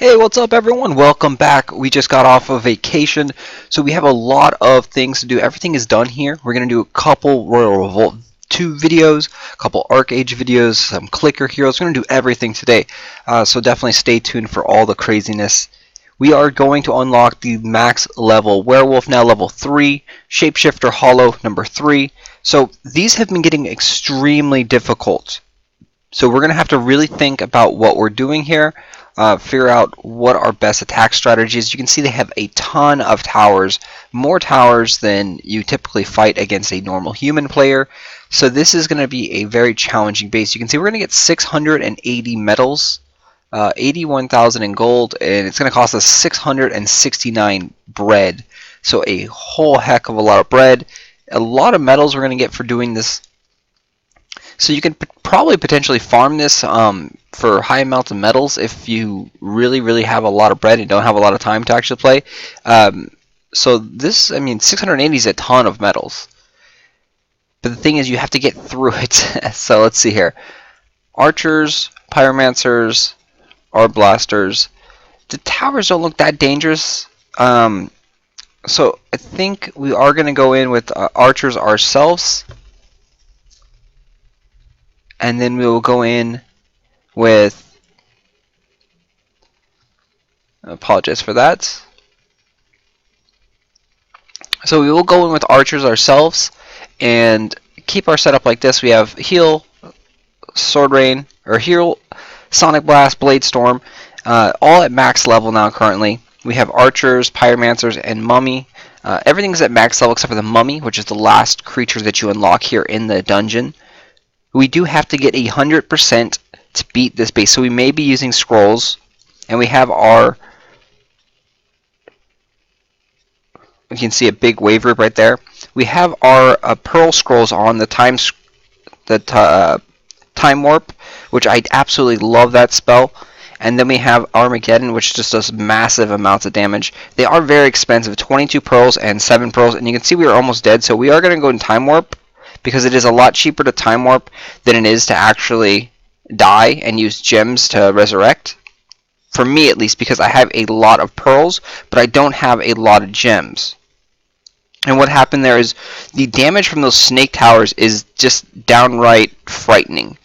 Hey, what's up everyone? Welcome back. We just got off of vacation, so we have a lot of things to do. Everything is done here. We're going to do a couple Royal Revolt 2 videos, a couple Arc Age videos, some clicker heroes. We're going to do everything today, so definitely stay tuned for all the craziness. We are going to unlock the max level Werewolf, now level 3, Shapeshifter Hollow, number 3. So these have been getting extremely difficult. So we're going to have to really think about what we're doing here. Figure out what our best attack strategy is. You can see they have a ton of towers, more towers than you typically fight against a normal human player. So this is going to be a very challenging base. You can see we're going to get 680 medals, 81,000 in gold, and it's going to cost us 669 bread. So a whole heck of a lot of bread. A lot of medals we're going to get for doing this. So you can probably potentially farm this for high amounts of medals if you really have a lot of bread and don't have a lot of time to actually play. So this, I mean, 680 is a ton of medals. But the thing is, you have to get through it. So let's see here. Archers, pyromancers, orb blasters. The towers don't look that dangerous. So I think we are going to go in with archers ourselves. And then we will go in with, I apologize for that. So we will go in with archers ourselves and keep our setup like this. We have heal, sword rain, or heal, sonic blast, blade storm, all at max level now currently. We have archers, pyromancers, and mummy. Everything's at max level except for the mummy, which is the last creature that you unlock here in the dungeon. We do have to get 100% to beat this base, so we may be using scrolls, and we have our, you can see a big wave rip right there. We have our pearl scrolls on the time warp, which I absolutely love that spell. And then we have Armageddon, which just does massive amounts of damage. They are very expensive, 22 pearls and 7 pearls, and you can see we are almost dead, so we are going to go in time warp, because it is a lot cheaper to time warp than it is to actually die and use gems to resurrect. For me at least, because I have a lot of pearls, but I don't have a lot of gems. And what happened there is the damage from those snake towers is just downright frightening.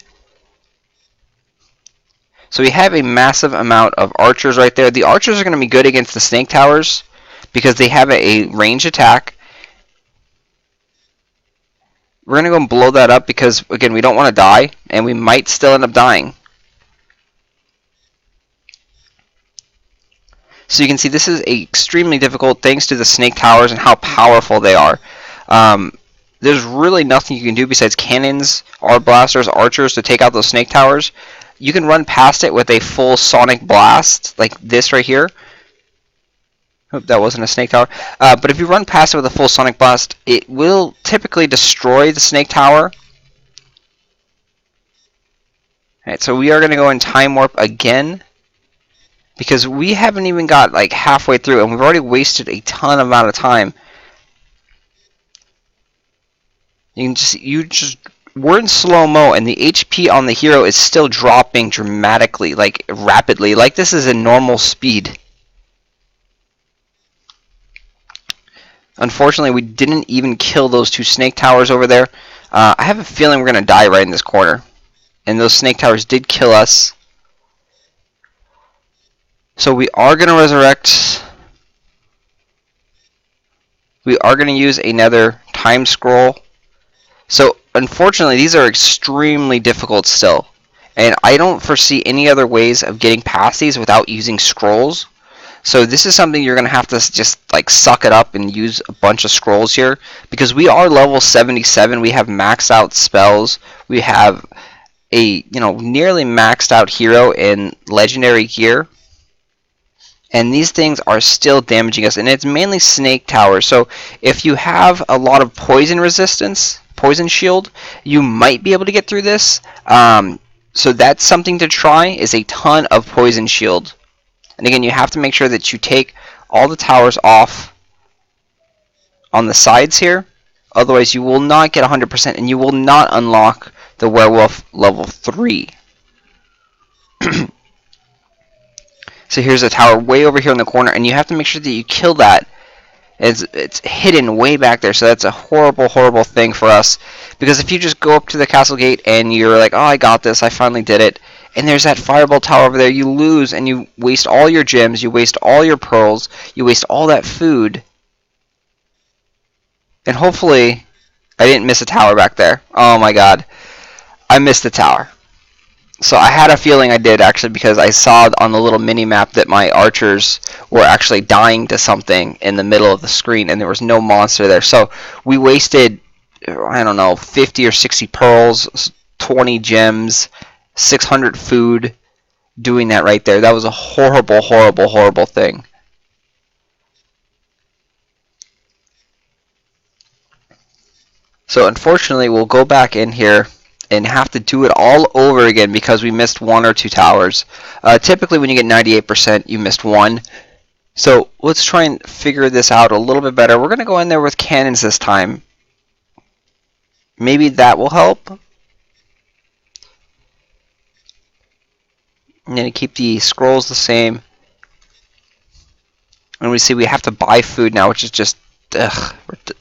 So we have a massive amount of archers right there. The archers are going to be good against the snake towers because they have a range attack. We're going to go and blow that up because, again, we don't want to die, and we might still end up dying. So you can see this is extremely difficult thanks to the snake towers and how powerful they are. There's really nothing you can do besides cannons, orb blasters, archers to take out those snake towers. You can run past it with a full sonic blast, like this right here. Hope that wasn't a snake tower. But if you run past it with a full sonic blast, it will typically destroy the snake tower. Alright, so we are going to go in time warp again, because we haven't even got like halfway through, and we've already wasted a ton amount of time. We're in slow-mo, and the HP on the hero is still dropping dramatically, like rapidly, like this is a normal speed. Unfortunately, we didn't even kill those 2 snake towers over there. I have a feeling we're going to die right in this corner. And those snake towers did kill us. So we are going to resurrect. We are going to use another time scroll. So unfortunately, these are extremely difficult still. And I don't foresee any other ways of getting past these without using scrolls. So this is something you're going to have to just like suck it up and use a bunch of scrolls here, because we are level 77. We have maxed out spells. We have a nearly maxed out hero in legendary gear, and these things are still damaging us, and it's mainly snake towers. So if you have a lot of poison resistance, poison shield, you might be able to get through this. So that's something to try, is a ton of poison shield. And again, you have to make sure that you take all the towers off on the sides here. Otherwise, you will not get 100%, and you will not unlock the werewolf level 3. So So here's a tower way over here in the corner, and you have to make sure that you kill that. It's hidden way back there, so that's a horrible, horrible thing for us. Because if you just go up to the castle gate and you're like, oh, I got this, I finally did it, and there's that fireball tower over there, you lose and you waste all your gems, you waste all your pearls, you waste all that food. And hopefully, I didn't miss a tower back there. Oh my god, I missed the tower. So I had a feeling I did, actually, because I saw on the little mini map that my archers were actually dying to something in the middle of the screen, and there was no monster there. So we wasted, I don't know, 50 or 60 pearls, 20 gems, 600 food doing that right there. That was a horrible, horrible, horrible thing. So unfortunately, we'll go back in here and have to do it all over again because we missed 1 or 2 towers. Typically when you get 98%, you missed 1. So let's try and figure this out a little bit better. We're going to go in there with cannons this time. Maybe that will help. And then keep the scrolls the same. And we see we have to buy food now, which is just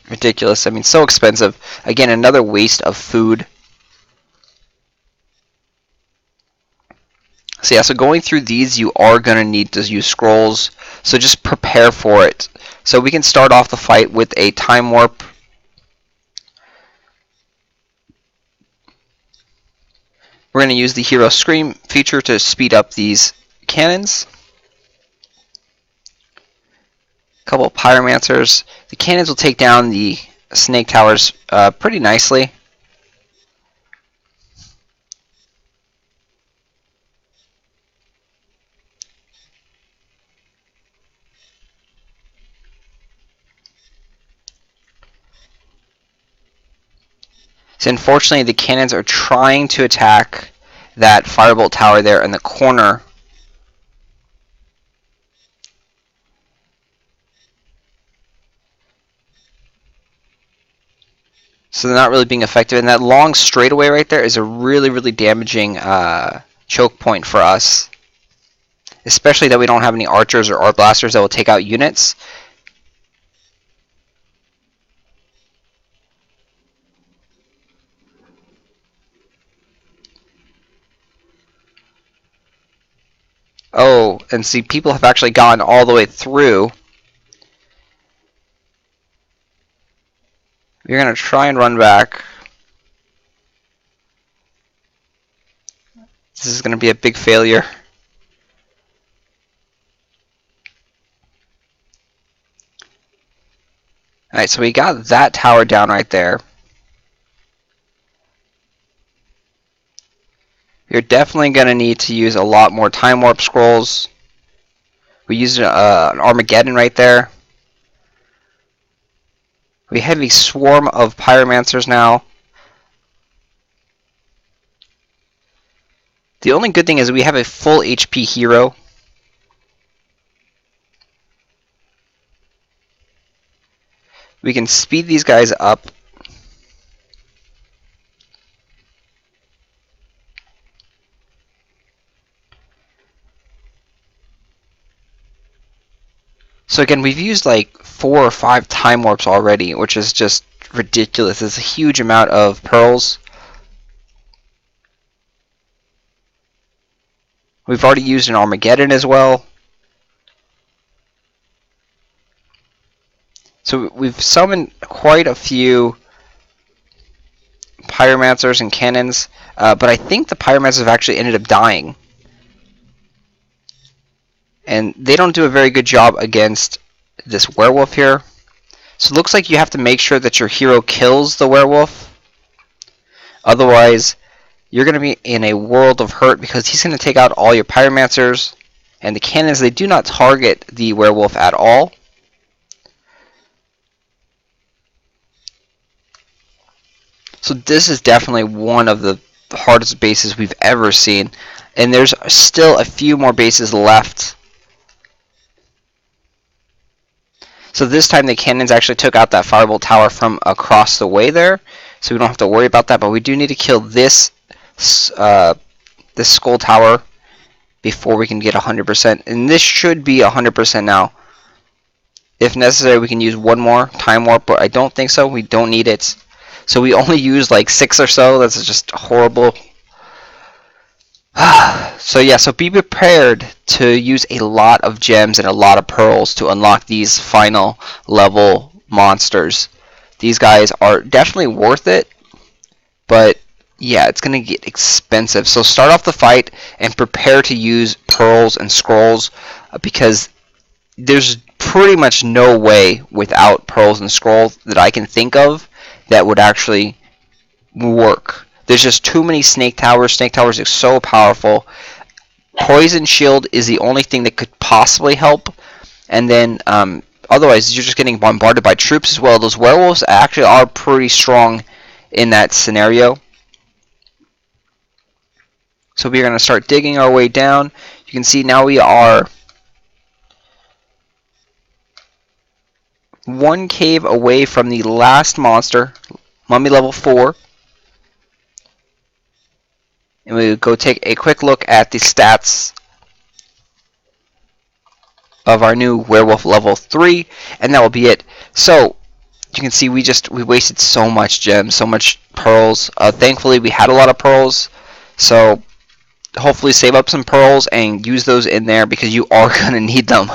ridiculous. I mean, so expensive. Again, another waste of food. So yeah, so going through these, you are going to need to use scrolls. So just prepare for it. So we can start off the fight with a time warp. We're going to use the Hero Scream feature to speed up these cannons. A couple of Pyromancers. The cannons will take down the snake towers pretty nicely. So unfortunately, the cannons are trying to attack that firebolt tower there in the corner. So they're not really being effective. And that long straightaway right there is a really, really damaging choke point for us. Especially that we don't have any archers or art blasters that will take out units. Oh, and see, people have actually gone all the way through. You're going to try and run back. This is going to be a big failure. Alright, so we got that tower down right there. You're definitely going to need to use a lot more time warp scrolls. We used an Armageddon right there. We have a swarm of Pyromancers now. The only good thing is we have a full HP hero. We can speed these guys up. So again, we've used like 4 or 5 time warps already, which is just ridiculous. It's a huge amount of pearls. We've already used an Armageddon as well. So we've summoned quite a few Pyromancers and cannons, but I think the Pyromancers have actually ended up dying. And they don't do a very good job against this werewolf here. So it looks like you have to make sure that your hero kills the werewolf. Otherwise, you're going to be in a world of hurt because he's going to take out all your Pyromancers. And the cannons, they do not target the werewolf at all. So this is definitely one of the hardest bases we've ever seen. And there's still a few more bases left. So this time the cannons actually took out that firebolt tower from across the way there. So we don't have to worry about that. But we do need to kill this skull tower. before we can get 100%. And this should be 100% now. If necessary, we can use one more time warp, but I don't think so. We don't need it. So we only use like 6 or so. That's just horrible. So yeah, so be prepared to use a lot of gems and a lot of pearls to unlock these final level monsters. These guys are definitely worth it, but yeah, it's gonna get expensive. So start off the fight and prepare to use pearls and scrolls, because there's pretty much no way without pearls and scrolls that I can think of that would actually work. There's just too many snake towers. Snake towers are so powerful. Poison shield is the only thing that could possibly help, and then otherwise you're just getting bombarded by troops as well. Those werewolves actually are pretty strong in that scenario. So we're going to start digging our way down. You can see now we are one cave away from the last monster, Mummy level 4. And we go take a quick look at the stats of our new werewolf level 3, and that will be it. So you can see we wasted so much gems, so much pearls. Thankfully we had a lot of pearls, so hopefully save up some pearls and use those in there, because you are going to need them.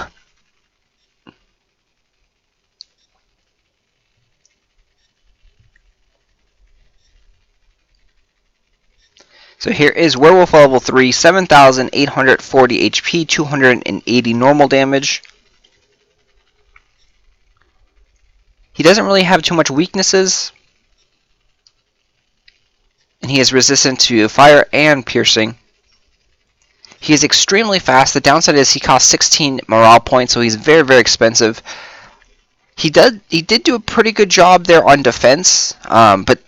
So here is Werewolf level 3, 7,840 HP, 280 normal damage. He doesn't really have too much weaknesses, and he is resistant to fire and piercing. He is extremely fast. The downside is he costs 16 morale points, so he's very, very expensive. He did do a pretty good job there on defense, but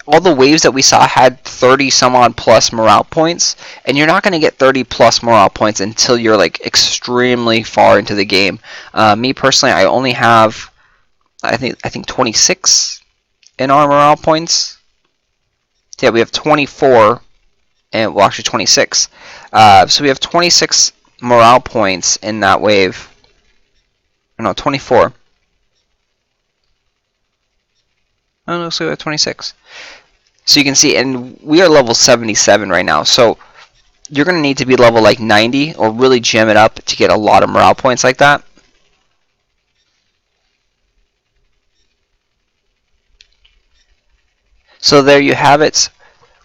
all the waves that we saw had 30 some odd plus morale points, and you're not going to get 30 plus morale points until you're like extremely far into the game. Me personally, I only have I think 26 in our morale points. Yeah, we have 24, and well, actually 26. So we have 26 morale points in that wave. No, 24. Oh no, so we have 26. So you can see, and we are level 77 right now, so you're going to need to be level like 90 or really gem it up to get a lot of morale points like that. So there you have it.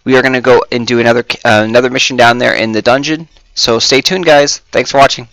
We are going to go and do another mission down there in the dungeon. So stay tuned, guys. Thanks for watching.